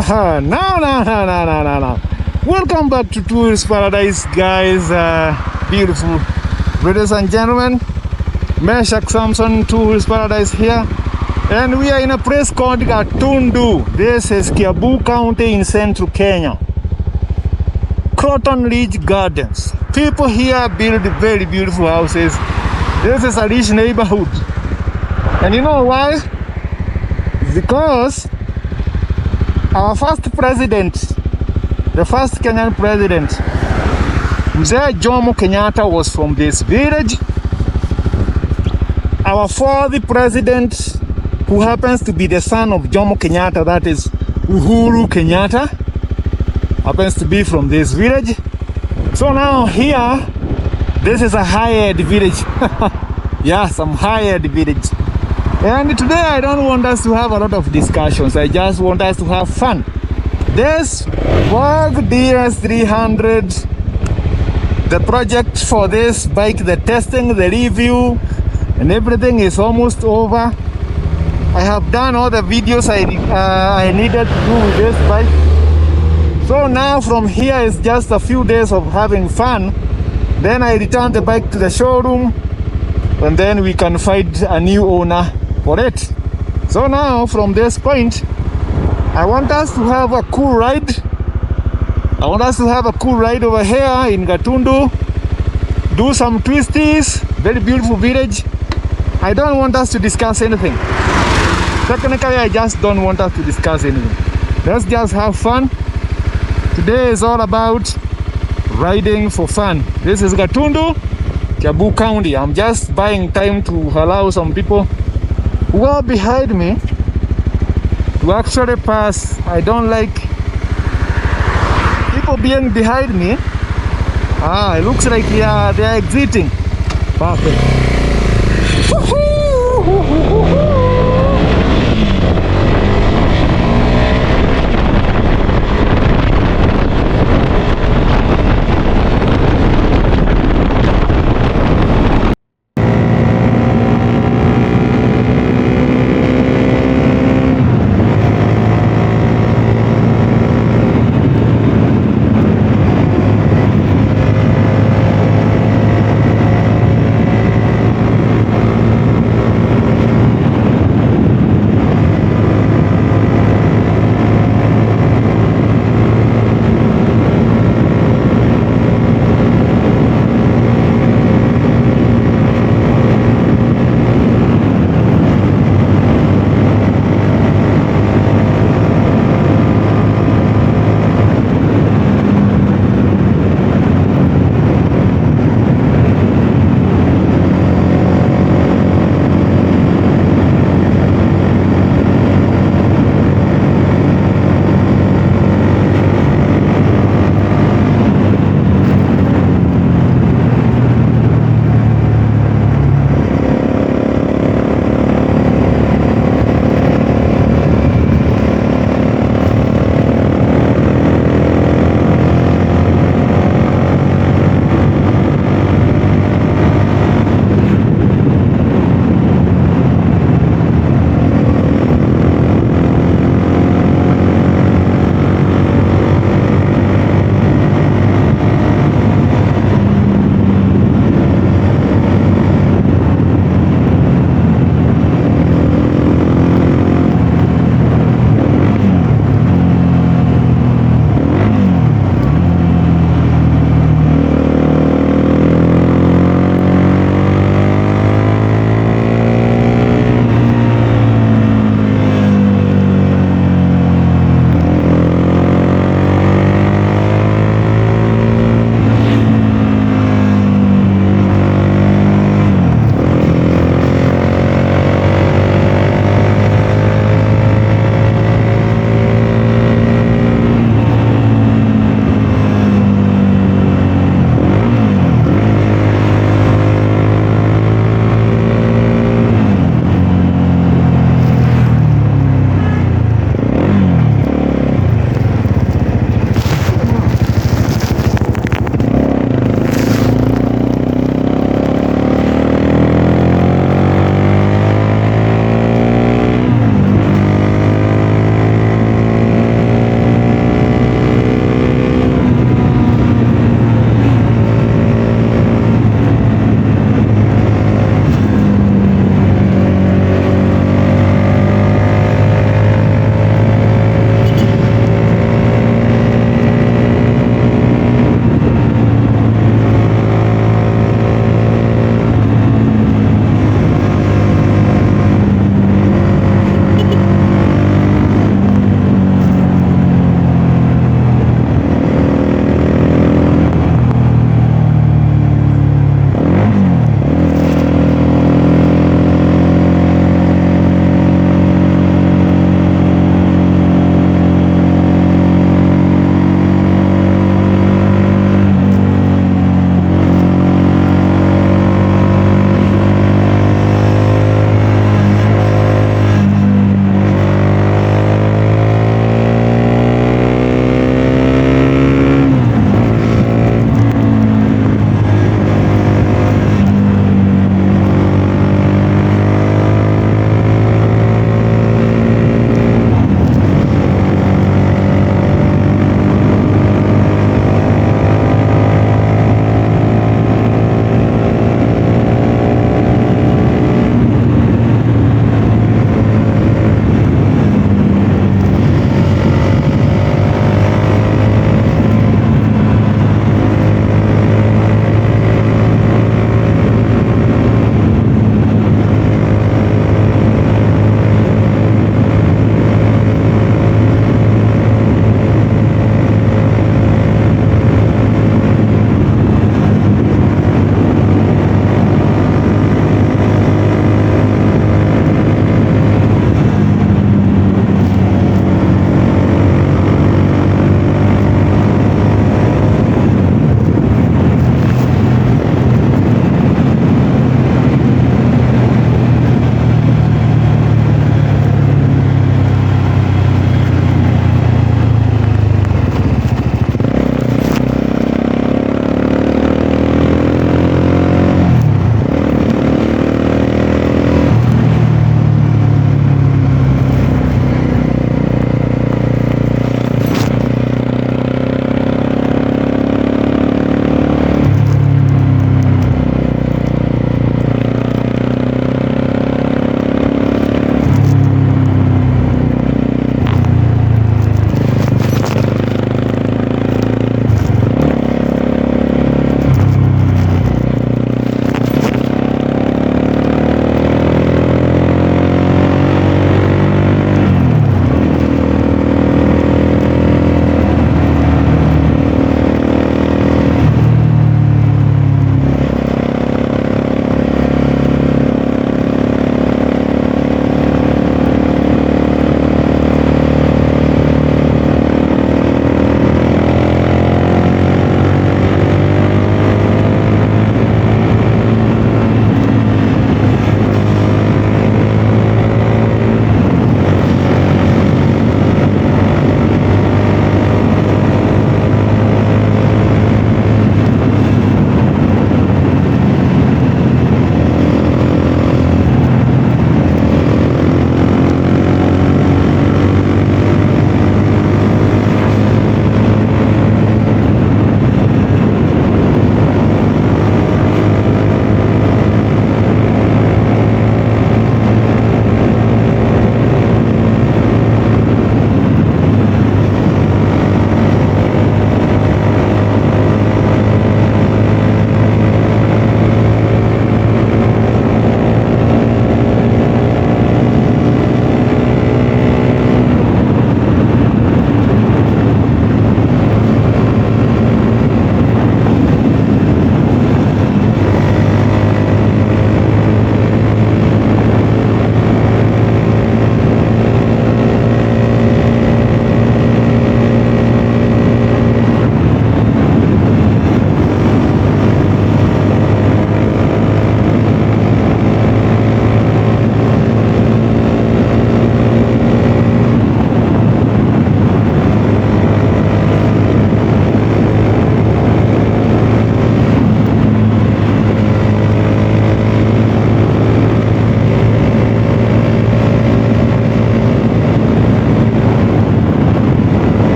Haha, no. Welcome back to Tourist Paradise, guys. Beautiful ladies and gentlemen. Meshach Samson, Tourist Paradise here. And we are in a place called Gatundu. This is Kiambu County in central Kenya. Croton Ridge Gardens. People here build very beautiful houses. This is a rich neighborhood. And you know why? Because our first president, the first Kenyan president, Mzee Jomo Kenyatta, was from this village. Our fourth president, who happens to be the son of Jomo Kenyatta, that is Uhuru Kenyatta, happens to be from this village. So now here, this is a high-end village. Yeah, some high-end village. And today I don't want us to have a lot of discussions. I just want us to have fun. This Vogue 300, the project for this bike, the testing, the review, and everything is almost over. I have done all the videos I needed to do with this bike. So now from here is just a few days of having fun. Then I return the bike to the showroom, and then we can find a new owner for it. So now from this point, I want us to have a cool ride. I want us to have a cool ride over here in Gatundu, do some twisties, very beautiful village. I don't want us to discuss anything. Technically, I just don't want us to discuss anything. Let's just have fun. Today is all about riding for fun. This is Gatundu, Kiambu County. I'm just buying time to allow some people who are behind me to actually pass. I don't like people being behind me. It looks like they are exiting. Perfect.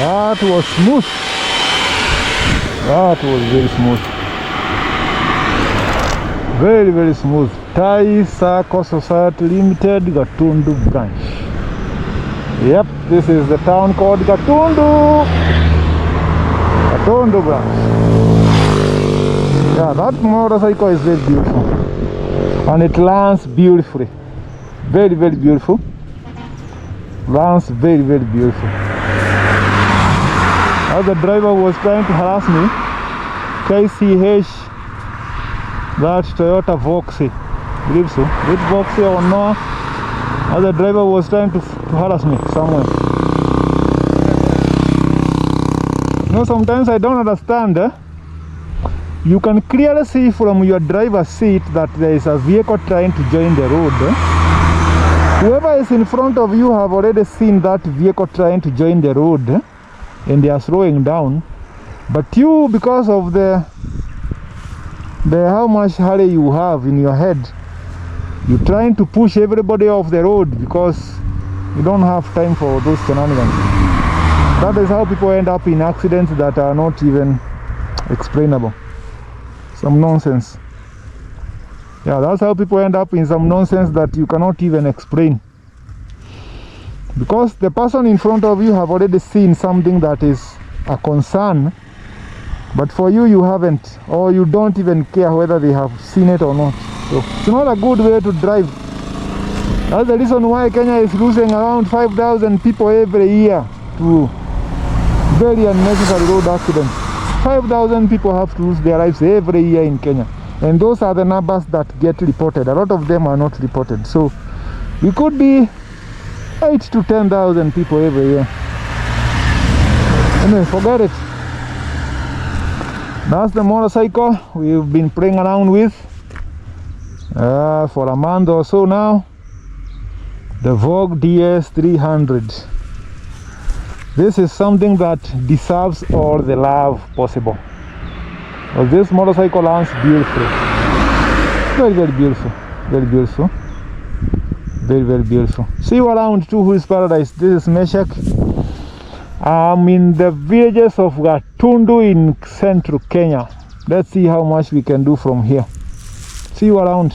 That was smooth. That was very smooth. Very, very smooth. Thai Circle Society Limited, Gatundu branch. Yep, this is the town called Gatundu. Gatundu branch. Yeah, that motorcycle is very beautiful. And it lands beautifully. Very, very beautiful. Lands very, very beautiful. As the driver was trying to harass me, KCH, that Toyota Voge, I believe so. With Voge or no, as the driver was trying to harass me somewhere. You know, sometimes I don't understand. You can clearly see from your driver's seat that there is a vehicle trying to join the road. Whoever is in front of you have already seen that vehicle trying to join the road, and they are slowing down. But you, because of the how much hurry you have in your head, you're trying to push everybody off the road because you don't have time for those shenanigans. That is how people end up in accidents that are not even explainable. Some nonsense. Yeah, that's how people end up in some nonsense that you cannot even explain. Because the person in front of you have already seen something that is a concern, but for you, you haven't, or you don't even care whether they have seen it or not. So it's not a good way to drive. That's the reason why Kenya is losing around 5,000 people every year to very unnecessary road accidents. 5,000 people have to lose their lives every year in Kenya. And those are the numbers that get reported. A lot of them are not reported. So we could be 8 to 10,000 people every year. Anyway, forget it. That's the motorcycle we've been playing around with for a month or so now. The Vogue DS300. This is something that deserves all the love possible. Well, this motorcycle lands beautifully. Very, very beautiful. Very beautiful. Very, very beautiful. See you around to Who's Paradise. This is Meshach. I'm in the villages of Gatundu in central Kenya. Let's see how much we can do from here. See you around.